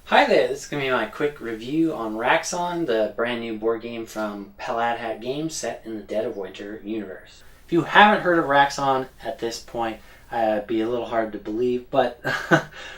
Hi there, this is going to be my quick review on Raxxon, the brand new board game from Plaid Hat Games set in the Dead of Winter universe. If you haven't heard of Raxxon at this point, it'd be a little hard to believe, but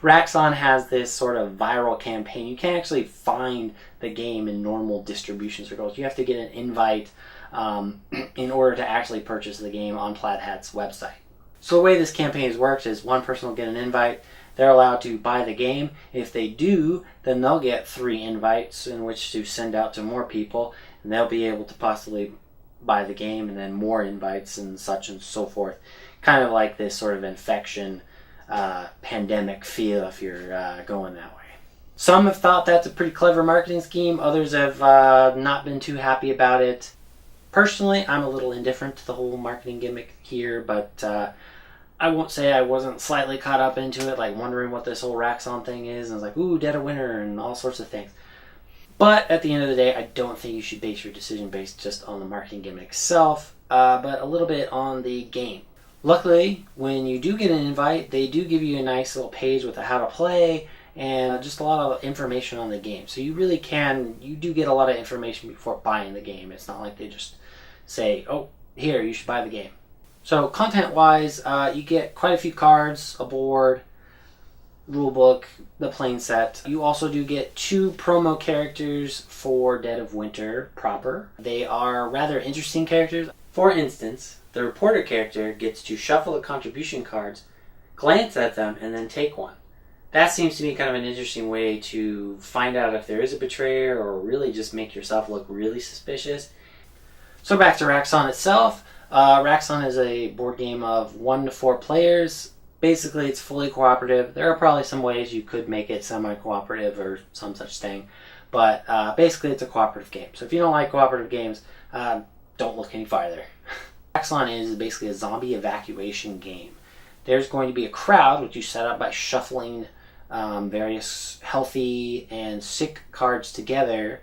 Raxxon has this sort of viral campaign. You can't actually find the game in normal distribution circles. You have to get an invite in order to actually purchase the game on Plaid Hat's website. So the way this campaign has worked is one person will get an invite. They're allowed to buy the game. If they do, then they'll get 3 invites in which to send out to more people, and they'll be able to possibly buy the game, and then more invites and such and so forth. Kind of like this sort of infection pandemic feel if you're going that way. Some have thought that's a pretty clever marketing scheme. Others have not been too happy about it. Personally, I'm a little indifferent to the whole marketing gimmick here, but I won't say I wasn't slightly caught up into it, like wondering what this whole Raxxon thing is, and I was like, ooh, Dead of Winter, and all sorts of things. But at the end of the day, I don't think you should base your decision based just on the marketing gimmick itself, but a little bit on the game. Luckily, when you do get an invite, they do give you a nice little page with how to play, and just a lot of information on the game. So you do get a lot of information before buying the game. It's not like they just say, oh, here, you should buy the game. So content-wise, you get quite a few cards, a board, rulebook, the playing set. You also do get 2 promo characters for Dead of Winter proper. They are rather interesting characters. For instance, the reporter character gets to shuffle the contribution cards, glance at them, and then take one. That seems to be kind of an interesting way to find out if there is a betrayer or really just make yourself look really suspicious. So back to Raxxon itself. Raxxon is a board game of 1 to 4 players. Basically, it's fully cooperative. There are probably some ways you could make it semi-cooperative or some such thing, but basically it's a cooperative game. So if you don't like cooperative games, don't look any farther. Raxxon is basically a zombie evacuation game. There's going to be a crowd, which you set up by shuffling various healthy and sick cards together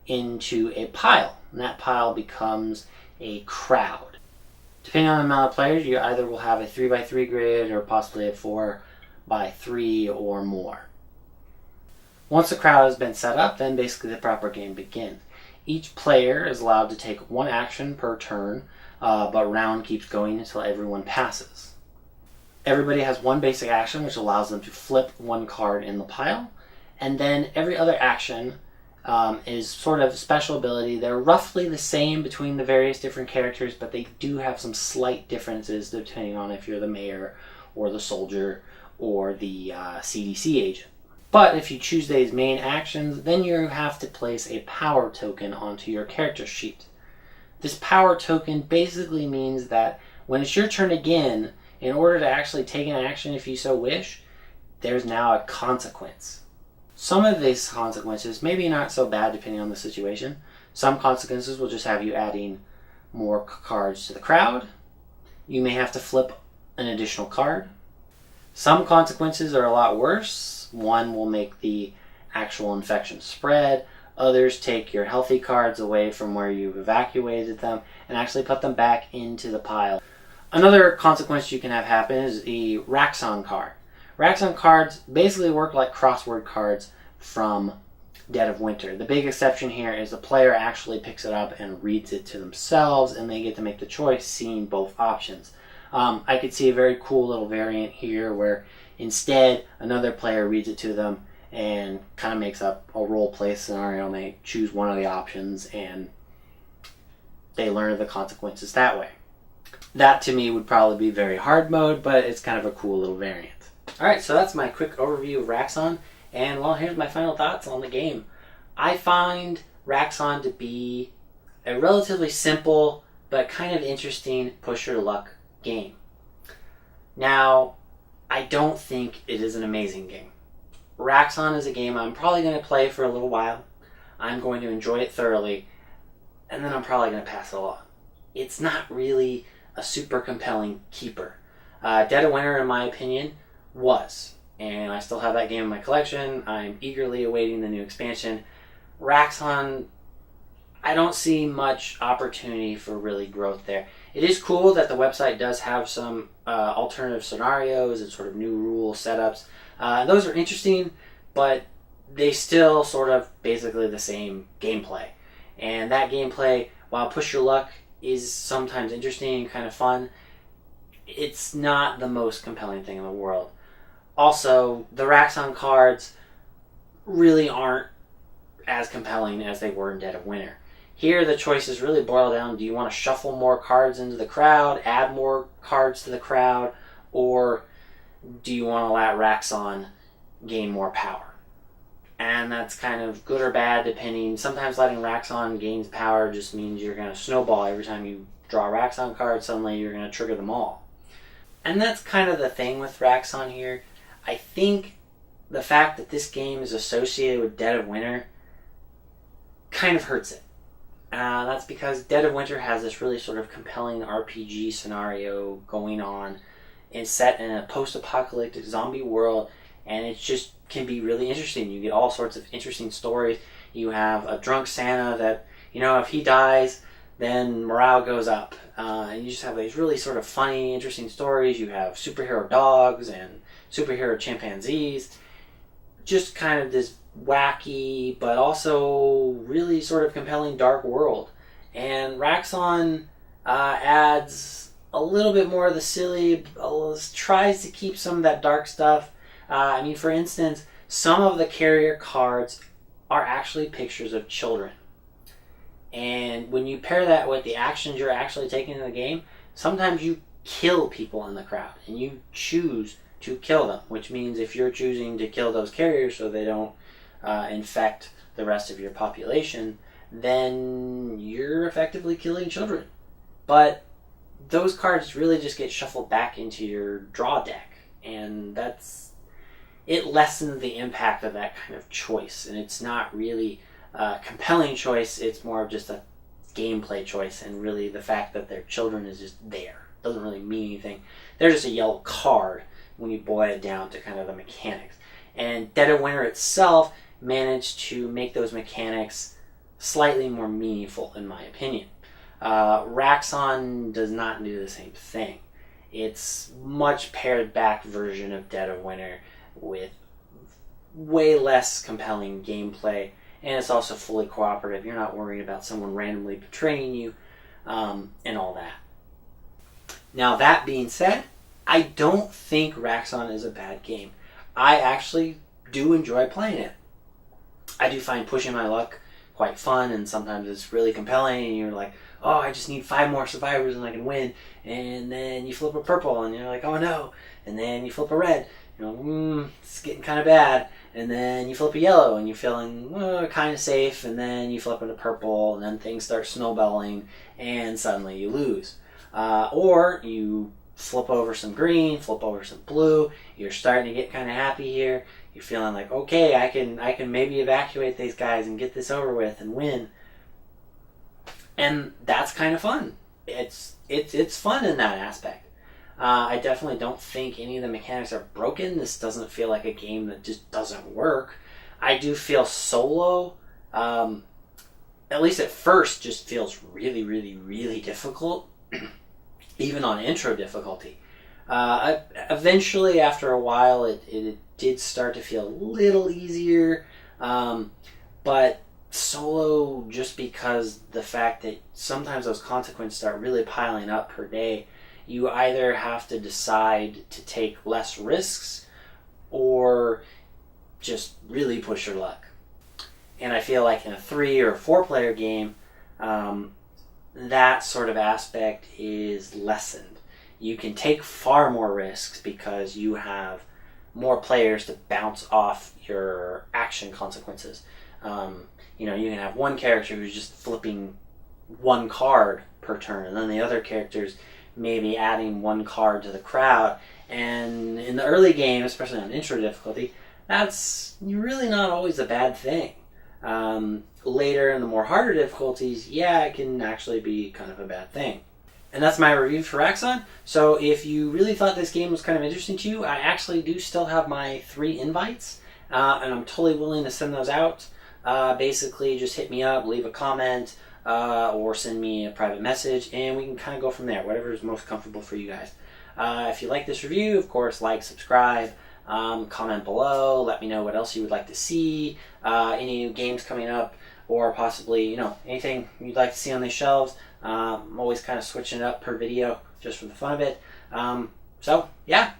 into a pile, and that pile becomes a crowd. Depending on the amount of players, you either will have a 3x3 grid or possibly a 4x3 or more. Once the crowd has been set up, then basically the proper game begins. Each player is allowed to take 1 action per turn, but round keeps going until everyone passes. Everybody has 1 basic action, which allows them to flip 1 card in the pile, and then every other action is sort of special ability. They're roughly the same between the various different characters, but they do have some slight differences depending on if you're the mayor or the soldier or the CDC agent. But if you choose these main actions, then you have to place a power token onto your character sheet. This power token basically means that when it's your turn again, in order to actually take an action if you so wish, there's now a consequence. Some of these consequences may be not so bad depending on the situation. Some consequences will just have you adding more cards to the crowd. You may have to flip an additional card. Some consequences are a lot worse. One will make the actual infection spread. Others take your healthy cards away from where you've evacuated them and actually put them back into the pile. Another consequence you can have happen is the Raxxon card. Raxxon cards basically work like crossword cards from Dead of Winter. The big exception here is the player actually picks it up and reads it to themselves, and they get to make the choice seeing both options. I could see a very cool little variant here where instead another player reads it to them and kind of makes up a role play scenario, and they choose one of the options and they learn the consequences that way. That to me would probably be very hard mode, but it's kind of a cool little variant. Alright, so that's my quick overview of Raxxon, and well, here's my final thoughts on the game. I find Raxxon to be a relatively simple but kind of interesting push your luck game. Now, I don't think it is an amazing game. Raxxon is a game I'm probably going to play for a little while. I'm going to enjoy it thoroughly, and then I'm probably going to pass it along. It's not really a super compelling keeper. Dead of Winter, in my opinion, was, and I still have that game in my collection. I'm eagerly awaiting the new expansion. Raxxon, I don't see much opportunity for really growth there. It is cool that the website does have some alternative scenarios and sort of new rule setups. Those are interesting, but they still sort of basically the same gameplay. And that gameplay, while push your luck is sometimes interesting and kind of fun, it's not the most compelling thing in the world. Also, the Raxxon cards really aren't as compelling as they were in Dead of Winter. Here, the choices really boil down: do you want to shuffle more cards into the crowd, add more cards to the crowd, or do you want to let Raxxon gain more power? And that's kind of good or bad depending. Sometimes letting Raxxon gain power just means you're going to snowball. Every time you draw a Raxxon card, suddenly you're going to trigger them all. And that's kind of the thing with Raxxon here. I think the fact that this game is associated with Dead of Winter kind of hurts it. That's because Dead of Winter has this really sort of compelling RPG scenario going on and set in a post-apocalyptic zombie world, and it just can be really interesting. You get all sorts of interesting stories. You have a drunk Santa that, if he dies, then morale goes up. And you just have these really sort of funny, interesting stories. You have superhero dogs and superhero chimpanzees. Just kind of this wacky, but also really sort of compelling dark world. And Raxxon adds a little bit more of the silly, tries to keep some of that dark stuff. For instance, some of the carrier cards are actually pictures of children. And when you pair that with the actions you're actually taking in the game, sometimes you kill people in the crowd, and you choose to kill them, which means if you're choosing to kill those carriers so they don't infect the rest of your population, then you're effectively killing children. But those cards really just get shuffled back into your draw deck, and it lessens the impact of that kind of choice, and it's not really a compelling choice. It's more of just a gameplay choice, and really the fact that they're children is just there. It doesn't really mean anything. They're just a yellow card when you boil it down to kind of the mechanics. And Dead of Winter itself managed to make those mechanics slightly more meaningful, in my opinion. Raxxon does not do the same thing. It's much pared back version of Dead of Winter with way less compelling gameplay, and it's also fully cooperative. You're not worried about someone randomly betraying you, and all that. Now, that being said, I don't think Raxxon is a bad game. I actually do enjoy playing it. I do find pushing my luck quite fun, and sometimes it's really compelling, and you're like, oh, I just need 5 more survivors and I can win. And then you flip a purple, and you're like, oh no. And then you flip a red, it's getting kind of bad. And then you flip a yellow, and you're feeling kind of safe. And then you flip it a purple, and then things start snowballing, and suddenly you lose. Or you flip over some green, flip over some blue. You're starting to get kind of happy here. You're feeling like, okay, I can maybe evacuate these guys and get this over with and win. And that's kind of fun. It's fun in that aspect. I definitely don't think any of the mechanics are broken. This doesn't feel like a game that just doesn't work. I do feel solo, at least at first, just feels really, really, really difficult, even on intro difficulty. Eventually, after a while, it did start to feel a little easier, but solo, just because the fact that sometimes those consequences start really piling up per day, you either have to decide to take less risks or just really push your luck. And I feel like in a 3 or 4 player game, that sort of aspect is lessened. You can take far more risks because you have more players to bounce off your action consequences. You can have one character who's just flipping 1 card per turn, and then the other characters maybe adding 1 card to the crowd. And in the early game, especially on intro difficulty, that's really not always a bad thing. Later in the more harder difficulties, it can actually be kind of a bad thing. And that's my review for Raxxon. So if you really thought this game was kind of interesting to you, I actually do still have my 3 invites, and I'm totally willing to send those out. Basically, just hit me up, leave a comment, or send me a private message, and we can kind of go from there, whatever is most comfortable for you guys. If you like this review, of course, like, subscribe, Comment below. Let me know what else you would like to see. Any new games coming up, or possibly, anything you'd like to see on these shelves. I'm always kind of switching it up per video just for the fun of it. So, yeah.